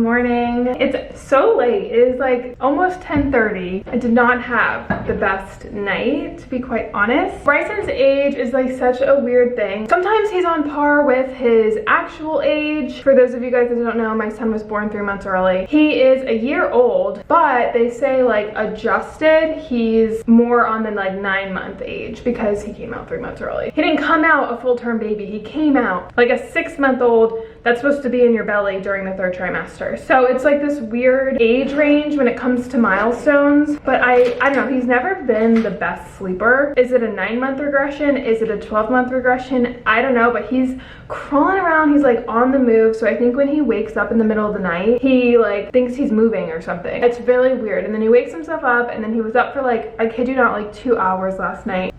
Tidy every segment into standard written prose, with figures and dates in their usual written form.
morning. It's so late. It is like almost 10:30. I did not have the best night, to be quite honest. Bryson's age is like such a weird thing. Sometimes he's on par with his actual age. For those of you guys that don't know, my son was born 3 months early. He is a year old, but they say like adjusted, he's more on the like 9-month age because he came out 3 months early. He didn't come out a full-term baby. He came out like a 6-month-old that's supposed to be in your belly during the 3rd trimester. So it's like this weird age range when it comes to milestones. But I don't know, he's never been the best sleeper. Is it a 9-month regression? Is it a 12-month regression? I don't know, but he's crawling around. He's like on the move. So I think when he wakes up in the middle of the night, he like thinks he's moving or something. It's really weird. And then he wakes himself up, and then he was up for like, I kid you not, like 2 hours last night.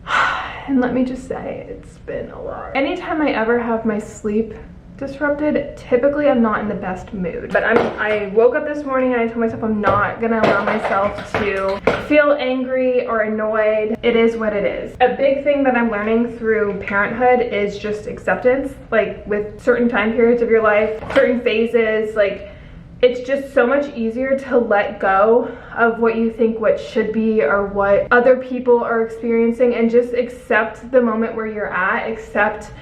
And let me just say, it's been a lot. Anytime I ever have my sleep disrupted, typically I'm not in the best mood. But I woke up this morning and I told myself I'm not gonna allow myself to feel angry or annoyed. It is what it is. A big thing that I'm learning through parenthood is just acceptance. Like with certain time periods of your life, certain phases, like it's just so much easier to let go of what you think what should be or what other people are experiencing, and just accept the moment where you're at. Accept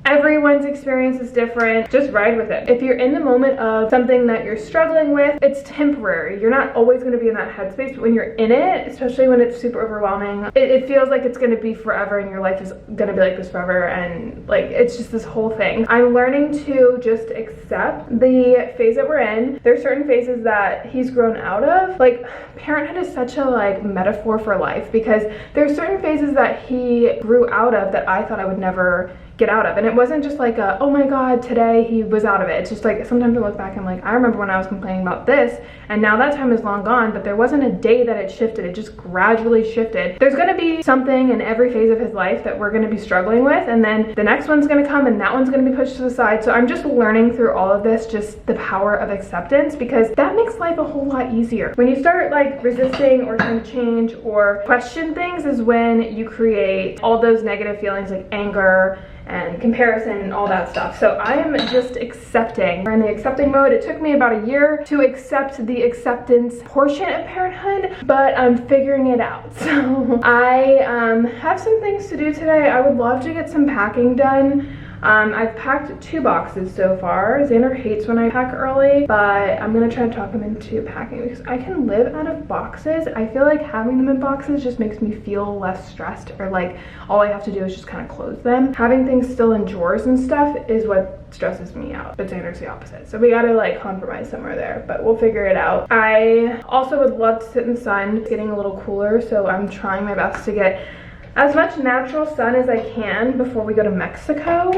everyone's experience is different. Just ride with it. If you're in the moment of something that you're struggling with, it's temporary. You're not always going to be in that headspace, but when you're in it, especially when it's super overwhelming, it feels like it's going to be forever, and your life is going to be like this forever, and like it's just this whole thing. I'm learning to just accept the phase that we're in. There's certain phases that he's grown out of. Like parenthood is such a like metaphor for life, because there's certain phases that he grew out of that I thought I would never get out of. And it wasn't just like a, oh my god, today he was out of it. It's just like sometimes I look back and I'm like, I remember when I was complaining about this, and now that time is long gone, but there wasn't a day that it shifted. It just gradually shifted. There's going to be something in every phase of his life that we're going to be struggling with, and then the next one's going to come and that one's going to be pushed to the side. So I'm just learning through all of this just the power of acceptance, because that makes life a whole lot easier. When you start like resisting or trying to change or question things is when you create all those negative feelings like anger and comparison and all that stuff. So I am just accepting. We're in the accepting mode. It took me about a year to accept the acceptance portion of parenthood, but I'm figuring it out. So I have some things to do today. I would love to get some packing done. I've packed 2 boxes so far. Xander hates when I pack early, but I'm gonna try to talk him into packing because I can live out of boxes. I feel like having them in boxes just makes me feel less stressed, or like all I have to do is just kind of close them. Having things still in drawers and stuff is what stresses me out, but Xander's the opposite. So we gotta like compromise somewhere there, but we'll figure it out. I also would love to sit in the sun. It's getting a little cooler, so I'm trying my best to get as much natural sun as I can before we go to Mexico.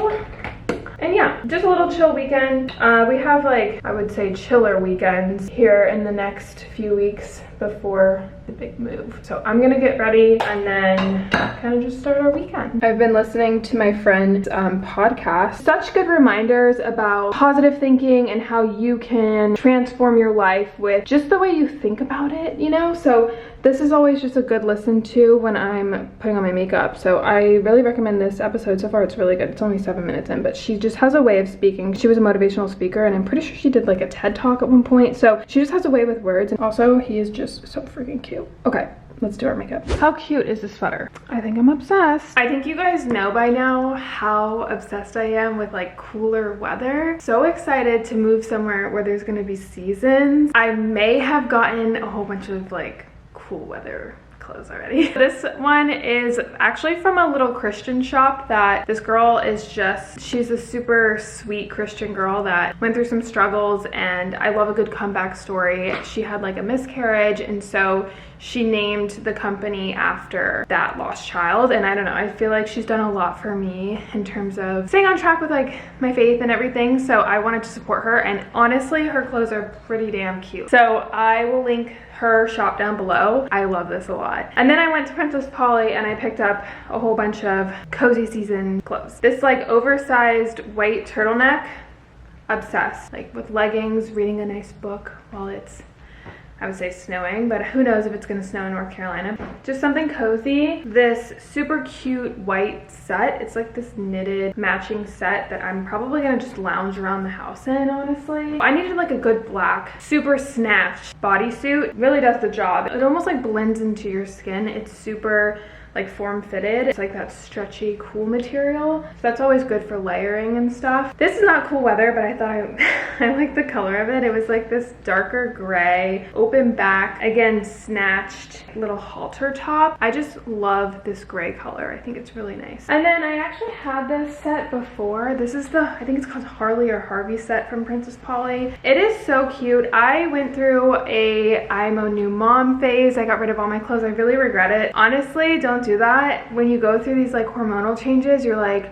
And yeah, just a little chill weekend. We have like, I would say chiller weekends here in the next few weeks before the big move. So I'm gonna get ready and then kind of just start our weekend. I've been listening to my friend's podcast. Such good reminders about positive thinking and how you can transform your life with just the way you think about it, you know? So this is always just a good listen to when I'm putting on my makeup. So I really recommend this episode. So far it's really good. It's only 7 minutes in, but she just has a way of speaking. She was a motivational speaker, and I'm pretty sure she did like a TED Talk at one point. So she just has a way with words. And also he is just so freaking cute. Okay, let's do our makeup. How cute is this sweater? I think I'm obsessed. I think you guys know by now how obsessed I am with like cooler weather. So excited to move somewhere where there's gonna be seasons. I may have gotten a whole bunch of like cool weather clothes already. This one is actually from a little Christian shop that this girl is just, she's a super sweet Christian girl that went through some struggles, and I love a good comeback story. She had like a miscarriage, and so she named the company after that lost child. And I don't know, I feel like she's done a lot for me in terms of staying on track with like my faith and everything. So I wanted to support her, and honestly her clothes are pretty damn cute. So I will link her shop down below. I love this a lot. And then I went to Princess Polly and I picked up a whole bunch of cozy season clothes. This like oversized white turtleneck, obsessed. Like with leggings, reading a nice book while it's I would say snowing, but who knows if it's gonna snow in North Carolina. Just something cozy. This super cute white set. It's like this knitted matching set that I'm probably gonna just lounge around the house in, honestly. I needed like a good black, super snatched bodysuit. It really does the job. It almost like blends into your skin. It's super like form-fitted. It's like that stretchy, cool material. So that's always good for layering and stuff. This is not cool weather, but I thought I like the color of it. It was like this darker gray, open back, again, snatched little halter top. I just love this gray color. I think it's really nice. And then I actually had this set before. This is the, I think it's called Harley or Harvey set from Princess Polly. It is so cute. I went through a I'm a new mom phase. I got rid of all my clothes. I really regret it. Honestly, don't do that. When you go through these like hormonal changes, you're like,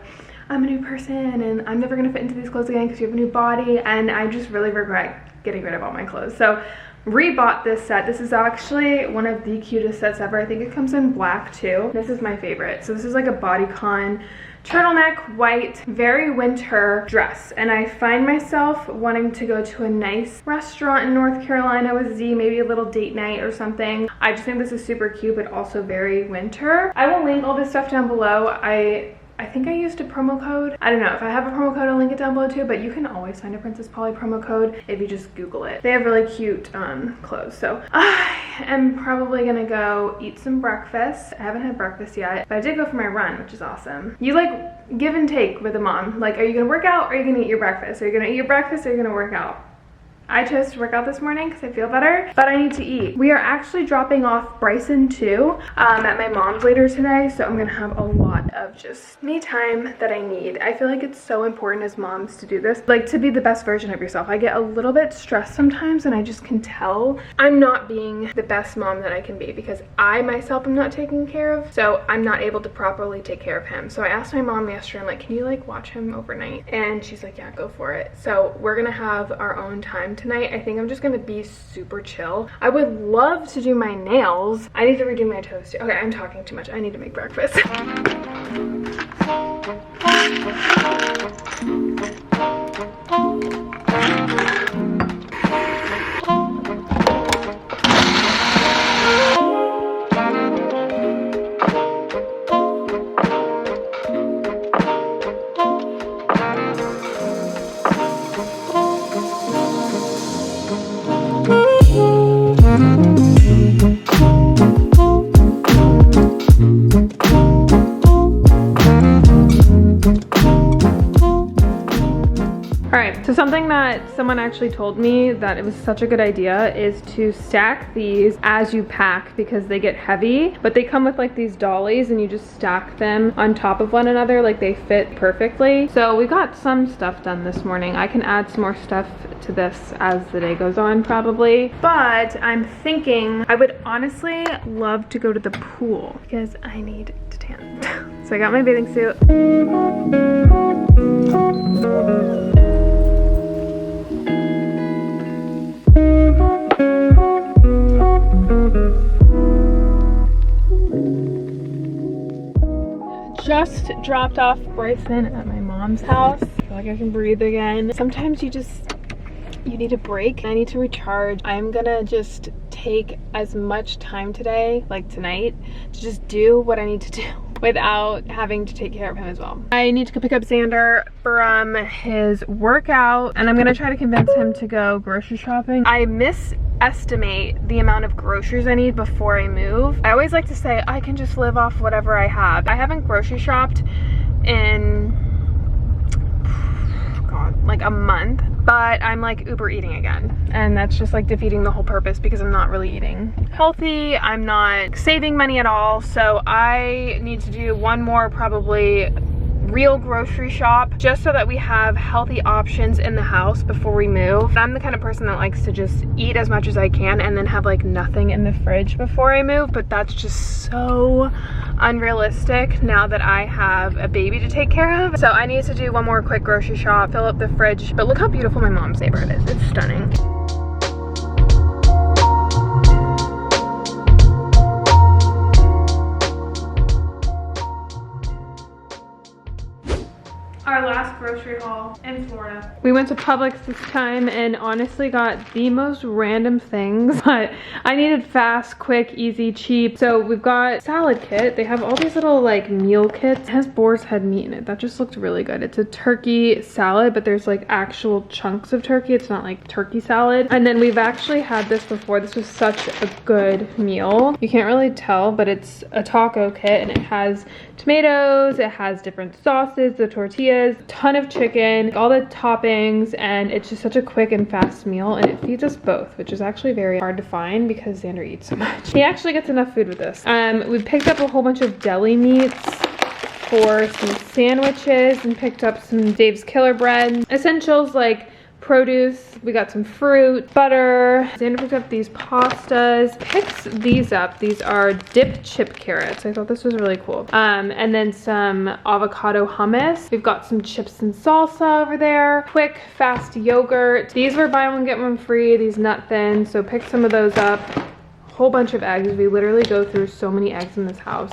I'm a new person and I'm never gonna fit into these clothes again because you have a new body, and I just really regret getting rid of all my clothes. So rebought this set. This is actually one of the cutest sets ever. I think it comes in black too. This is my favorite. So this is like a bodycon turtleneck white, very winter dress, and I find myself wanting to go to a nice restaurant in North Carolina with Z, maybe a little date night or something. I just think this is super cute, but also very winter. I will link all this stuff down below. I think I used a promo code. I don't know if I have a promo code, I'll link it down below too, but you can always find a Princess Polly promo code if you just Google it. They have really cute clothes. So I am probably gonna go eat some breakfast. I haven't had breakfast yet, but I did go for my run, which is awesome. You like give and take with a mom. Like, are you gonna work out or are you gonna eat your breakfast? Are you gonna eat your breakfast or are you gonna work out? I chose to work out this morning because I feel better, but I need to eat. We are actually dropping off Bryson too at my mom's later today, so I'm gonna have a lot of just me time that I need. I feel like it's so important as moms to do this, like to be the best version of yourself. I get a little bit stressed sometimes and I just can tell I'm not being the best mom that I can be because I myself am not taken care of, so I'm not able to properly take care of him. So I asked my mom yesterday, I'm like, can you like watch him overnight? And she's like, yeah, go for it. So we're gonna have our own time tonight. I think I'm just gonna be super chill. I would love to do my nails. I need to redo my toes too. Okay, I'm talking too much. I need to make breakfast. So something that someone actually told me that it was such a good idea is to stack these as you pack because they get heavy, but they come with like these dollies and you just stack them on top of one another, like they fit perfectly. So we got some stuff done this morning. I can add some more stuff to this as the day goes on probably, but I'm thinking I would honestly love to go to the pool because I need to tan. So I got my bathing suit. Just dropped off Bryson at my mom's house. I feel like I can breathe again. Sometimes you need a break. I need to recharge. I'm gonna just take as much time today, like tonight, to just do what I need to do without having to take care of him as well. I need to go pick up Xander from his workout, and I'm gonna try to convince him to go grocery shopping. I estimate the amount of groceries I need before I move. I always like to say I can just live off whatever I have. I haven't grocery shopped in like a month, but I'm like Uber eating again, and that's just like defeating the whole purpose because I'm not really eating healthy. I'm not saving money at all, so I need to do one more probably real grocery shop just so that we have healthy options in the house before we move. I'm the kind of person that likes to just eat as much as I can and then have like nothing in the fridge before I move, but that's just so unrealistic now that I have a baby to take care of. So I need to do one more quick grocery shop, fill up the fridge. But look how beautiful my mom's neighborhood is. It's stunning. our last grocery haul in Florida. We went to Publix this time and honestly got the most random things, but I needed fast, quick, easy, cheap. So we've got salad kit. They have all these little like meal kits. It has boar's head meat in it. That just looked really good. It's a turkey salad, but there's like actual chunks of turkey. It's not like turkey salad. And then we've actually had this before. This was such a good meal. You can't really tell, but it's a taco kit and it has tomatoes, it has different sauces, the tortillas, ton of chicken, all the toppings, and it's just such a quick and fast meal, and it feeds us both, which is actually very hard to find because Xander eats so much. He actually gets enough food with this. We picked up a whole bunch of deli meats for some sandwiches and picked up some Dave's Killer Bread. Essentials like produce, we got some fruit, butter. Xander picked up these pastas, picked these up. These are dipped chip carrots. I thought this was really cool. And then some avocado hummus. We've got some chips and salsa over there. Quick, fast yogurt. These were buy one, get one free, these nut thins. So pick some of those up. Whole bunch of eggs. We literally go through so many eggs in this house.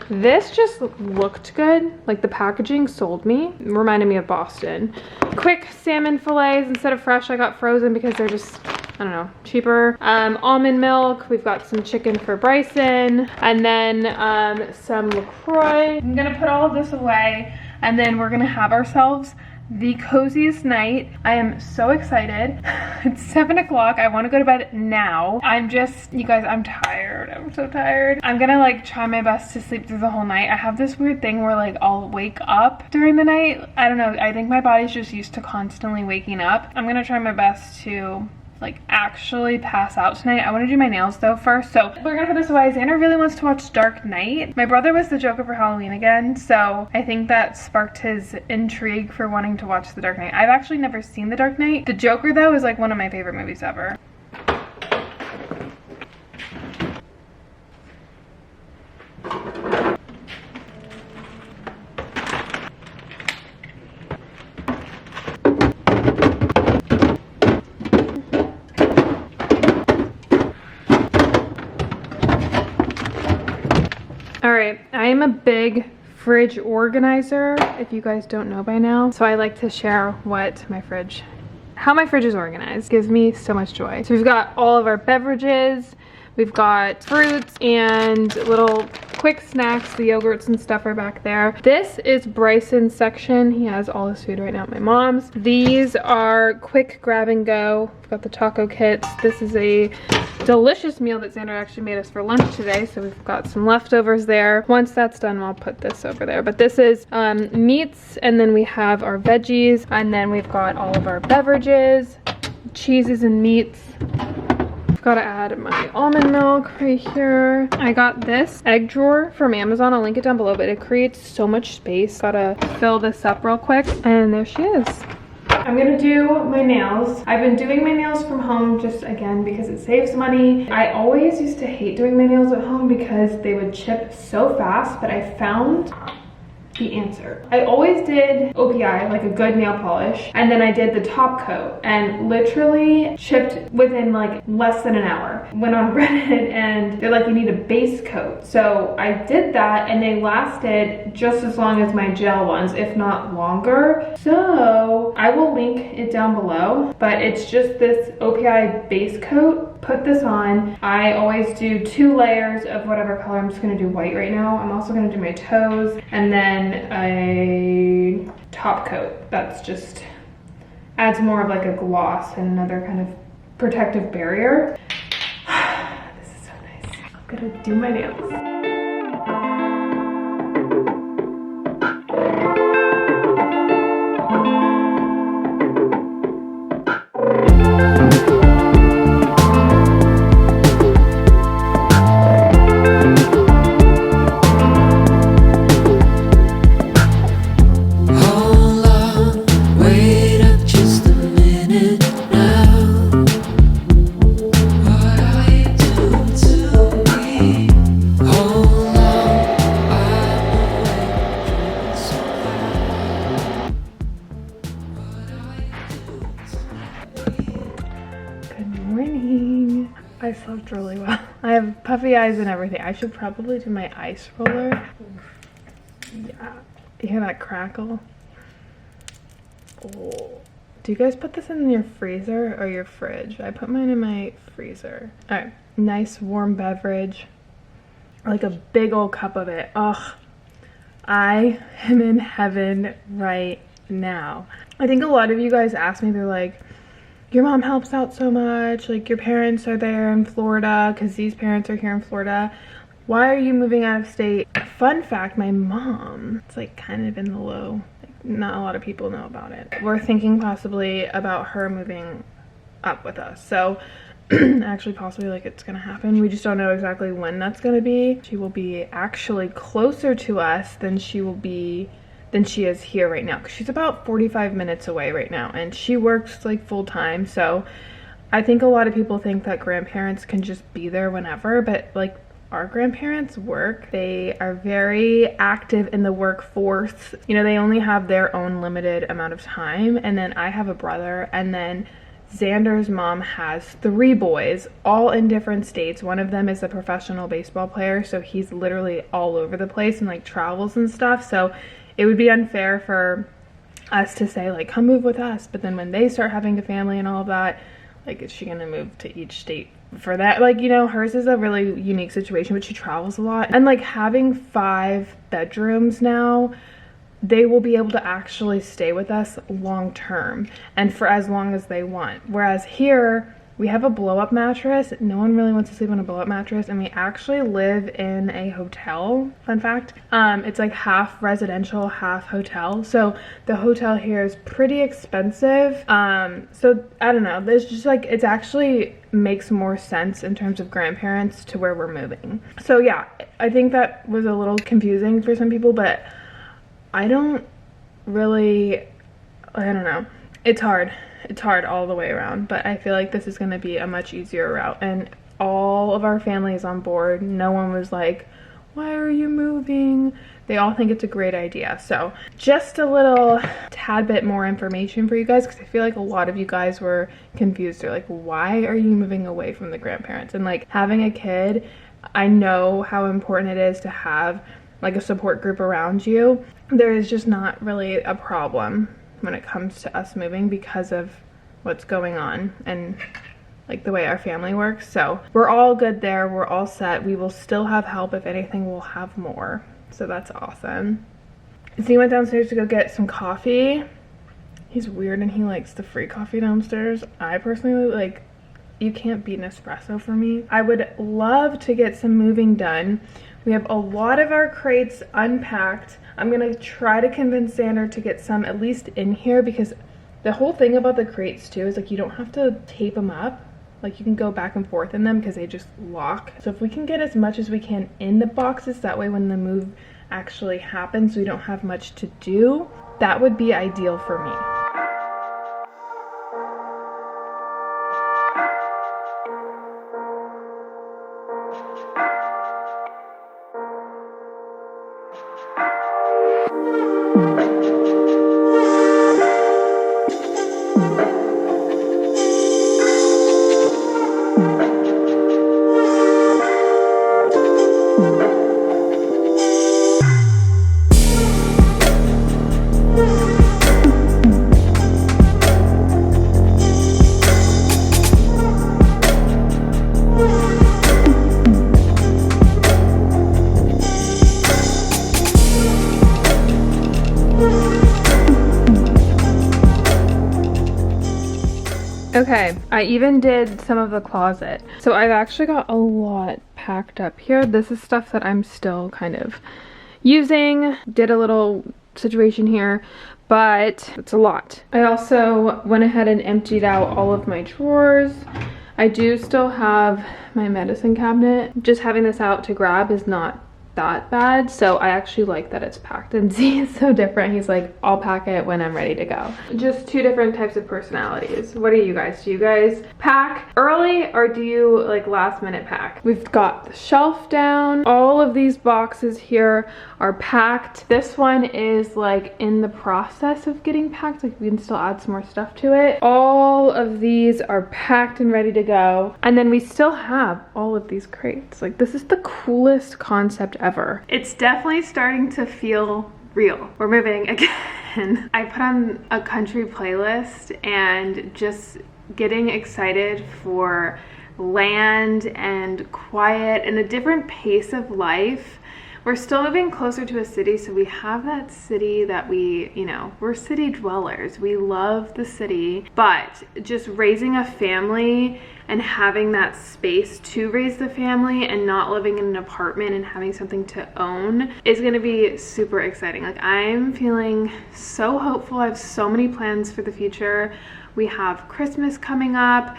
This just looked good. Like the packaging sold me. It reminded me of Boston. Quick salmon fillets. Instead of fresh, I got frozen because they're just, I don't know, cheaper. Almond milk. We've got some chicken for Bryson. And then some LaCroix. I'm gonna put all of this away and then we're gonna have ourselves the coziest night. I am so excited. It's 7 o'clock. I want to go to bed now. You guys, I'm tired. I'm so tired. I'm gonna like try my best to sleep through the whole night. I have this weird thing where like I'll wake up during the night. I don't know. I think my body's just used to constantly waking up. I'm gonna try my best to like actually pass out tonight. I want to do my nails though first, so we're gonna put this away. Xander really wants to watch Dark Knight. My brother was the Joker for Halloween again, so I think that sparked his intrigue for wanting to watch The Dark Knight. I've actually never seen The Dark Knight. The Joker though is like one of my favorite movies ever. Alright, I am a big fridge organizer, if you guys don't know by now. So I like to share how my fridge is organized. It gives me so much joy. So we've got all of our beverages, we've got fruits and little quick snacks. The yogurts and stuff are back there. This is Bryson's section. He has all his food right now at my mom's. These are quick grab and go. We've got the taco kits. This is a delicious meal that Xander actually made us for lunch today, so we've got some leftovers there. Once that's done, I'll put this over there. But this is meats, and then we have our veggies, and then we've got all of our beverages, cheeses and meats. Gotta add my almond milk right here. I got this egg drawer from Amazon. I'll link it down below, but it creates so much space. Gotta fill this up real quick, and there she is. I'm gonna do my nails. I've been doing my nails from home just again because it saves money. I always used to hate doing my nails at home because they would chip so fast, but I found the answer. I always did OPI, like a good nail polish, and then I did the top coat and literally chipped within like less than an hour. Went on Reddit and they're like, you need a base coat. So I did that and they lasted just as long as my gel ones, if not longer. So I will link it down below, but it's just this OPI base coat. Put this on. I always do 2 layers of whatever color. I'm just gonna do white right now. I'm also gonna do my toes and then a top coat. That's just adds more of like a gloss and another kind of protective barrier. This is so nice. I'm gonna do my nails. I slept really well. I have puffy eyes and everything. I should probably do my ice roller. Yeah, you hear that crackle? Oh. Do you guys put this in your freezer or your fridge? I put mine in my freezer. All right, nice warm beverage. Like a big old cup of it. Ugh, I am in heaven right now. I think a lot of you guys ask me, they're like, your mom helps out so much, like your parents are there in Florida because these parents are here in Florida. Why are you moving out of state? Fun fact, my mom, it's like kind of in the low. Like, not a lot of people know about it. We're thinking possibly about her moving up with us. So actually possibly like it's gonna happen. We just don't know exactly when that's gonna be. She will be actually closer to us than she is here right now, because she's about 45 minutes away right now and she works like full time. So I think a lot of people think that grandparents can just be there whenever, but like our grandparents work. They are very active in the workforce. You know, they only have their own limited amount of time. And then I have a brother, and then Xander's mom has 3 boys, all in different states. One of them is a professional baseball player, so he's literally all over the place and like travels and stuff. So it would be unfair for us to say like, come move with us. But then when they start having a family and all of that, like, is she gonna move to each state for that? Like, you know, hers is a really unique situation, but she travels a lot. And like having 5 bedrooms now, they will be able to actually stay with us long term and for as long as they want. Whereas here, we have a blow-up mattress. No one really wants to sleep on a blow-up mattress, and we actually live in a hotel, fun fact. It's like half residential, half hotel. So the hotel here is pretty expensive. So I don't know, there's just like, it's actually makes more sense in terms of grandparents to where we're moving. So yeah, I think that was a little confusing for some people, but I don't know. It's hard. It's hard all the way around, but I feel like this is going to be a much easier route, and all of our family is on board. No one was like, why are you moving? They all think it's a great idea. So just a little tad bit more information for you guys, because I feel like a lot of you guys were confused. They're like, why are you moving away from the grandparents? And like having a kid, I know how important it is to have like a support group around you. There is just not really a problem when it comes to us moving because of what's going on and like the way our family works. So we're all good there. We're all set. We will still have help. If anything, we'll have more. So that's awesome. Z went downstairs to go get some coffee. He's weird and he likes the free coffee downstairs. I personally like, you can't beat an espresso for me. I would love to get some moving done. We have a lot of our crates unpacked. I'm gonna try to convince Xander to get some at least in here, because the whole thing about the crates too is like you don't have to tape them up. Like you can go back and forth in them because they just lock. So if we can get as much as we can in the boxes, that way when the move actually happens, we don't have much to do, that would be ideal for me. Okay, I even did some of the closet. So I've actually got a lot packed up here. This is stuff that I'm still kind of using. Did a little situation here, but it's a lot. I also went ahead and emptied out all of my drawers. I do still have my medicine cabinet. Just having this out to grab is not that bad, so I actually like that it's packed. And Z is so different. He's like, I'll pack it when I'm ready to go. Just 2 different types of personalities. What do you guys? Do you guys pack early or do you like last minute pack? We've got the shelf down. All of these boxes here are packed. This one is like in the process of getting packed. Like we can still add some more stuff to it. All of these are packed and ready to go. And then we still have all of these crates. Like this is the coolest concept ever. It's definitely starting to feel real. We're moving again. I put on a country playlist and just getting excited for land and quiet and a different pace of life. We're still moving closer to a city, so we have that city that we're city dwellers. We love the city, but just raising a family and having that space to raise the family and not living in an apartment and having something to own is gonna be super exciting. Like, I'm feeling so hopeful. I have so many plans for the future. We have Christmas coming up,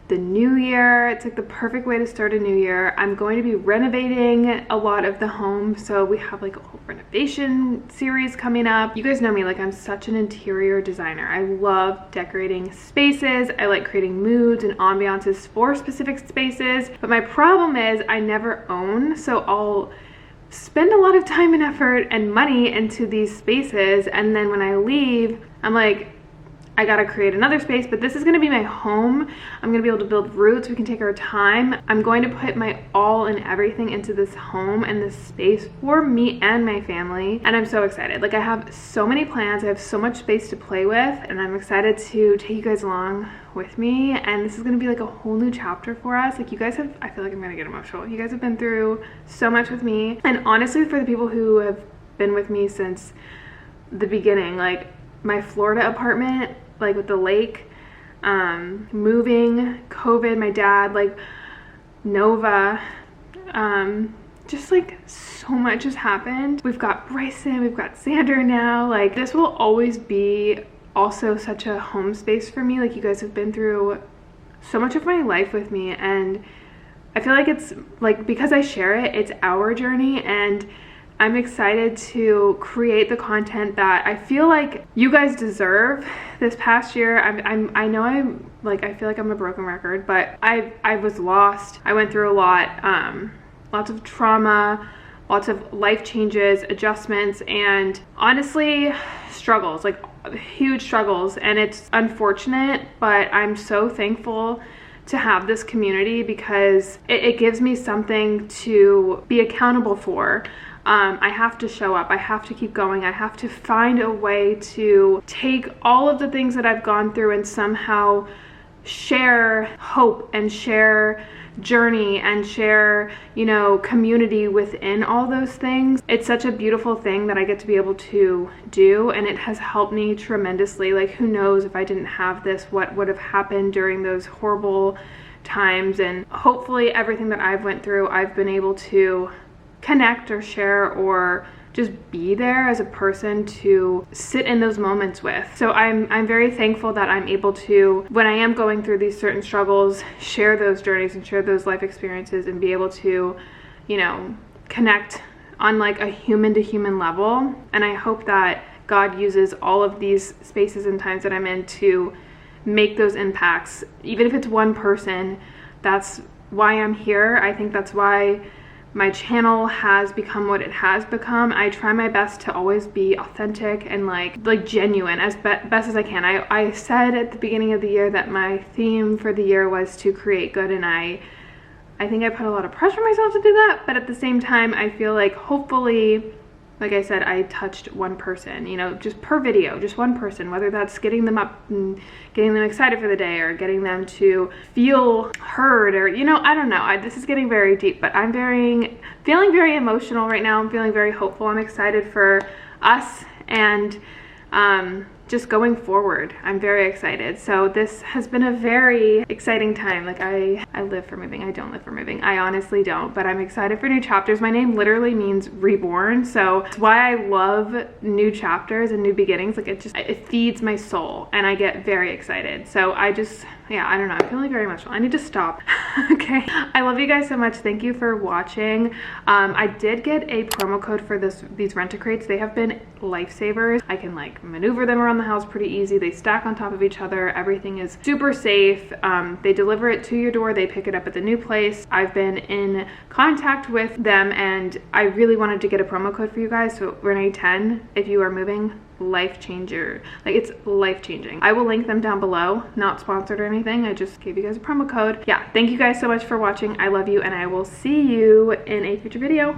the new year. It's like the perfect way to start a new year. I'm going to be renovating a lot of the home, so we have like a whole renovation series coming up. You guys know me, like I'm such an interior designer. I love decorating spaces. I like creating moods and ambiances for specific spaces, but my problem is I never own, so I'll spend a lot of time and effort and money into these spaces, and then when I leave, I'm like, I gotta create another space. But this is gonna be my home. I'm gonna be able to build roots. We can take our time. I'm going to put my all and everything into this home and this space for me and my family, and I'm so excited. Like, I have so many plans. I have so much space to play with, and I'm excited to take you guys along with me. And this is gonna be like a whole new chapter for us. Like, you guys have, I feel like I'm gonna get emotional. You guys have been through so much with me, and honestly, for the people who have been with me since the beginning, like my Florida apartment, like with the lake, moving, COVID, my dad, like Nova, just like so much has happened. We've got Bryson, we've got Xander now. Like, this will always be also such a home space for me. Like, you guys have been through so much of my life with me, and I feel like it's like, because I share it, it's our journey, and I'm excited to create the content that I feel like you guys deserve. This past year, I know I feel like I'm a broken record, but I was lost. I went through a lot, lots of trauma, lots of life changes, adjustments, and honestly, struggles, like huge struggles. And it's unfortunate, but I'm so thankful to have this community because it gives me something to be accountable for. I have to show up. I have to keep going. I have to find a way to take all of the things that I've gone through and somehow share hope and share journey and share, community within all those things. It's such a beautiful thing that I get to be able to do, and it has helped me tremendously. Like, who knows if I didn't have this, what would have happened during those horrible times. And hopefully everything that I've went through, I've been able to connect or share or just be there as a person to sit in those moments with. So I'm very thankful that I'm able to, when I am going through these certain struggles, share those journeys and share those life experiences and be able to, connect on like a human to human level. And I hope that God uses all of these spaces and times that I'm in to make those impacts. Even if it's one person, that's why I'm here. I think that's why my channel has become what it has become. I try my best to always be authentic and like genuine as best as I can. I said at the beginning of the year that my theme for the year was to create good, and I think I put a lot of pressure on myself to do that, but at the same time, I feel like hopefully, like I said, I touched one person, just per video, just one person, whether that's getting them up and getting them excited for the day or getting them to feel heard or, I don't know. This is getting very deep, but I'm feeling very emotional right now. I'm feeling very hopeful. I'm excited for us and just going forward. I'm very excited. So this has been a very exciting time. Like, I live for moving. I don't live for moving. I honestly don't, but I'm excited for new chapters. My name literally means reborn, so it's why I love new chapters and new beginnings. Like, it feeds my soul and I get very excited. So I don't know. I'm feeling very emotional. I need to stop. Okay. I love you guys so much. Thank you for watching. I did get a promo code for these Rent-A-Crates. They have been lifesavers. I can like maneuver them around the house pretty easy. They stack on top of each other. Everything is super safe. They deliver it to your door. They pick it up at the new place. I've been in contact with them, and I really wanted to get a promo code for you guys. So Renee 10, if you are moving, life changer. Like, it's life changing. I will link them down below. Not sponsored or anything. I just gave you guys a promo code. Yeah, thank you guys so much for watching. I love you, and I will see you in a future video.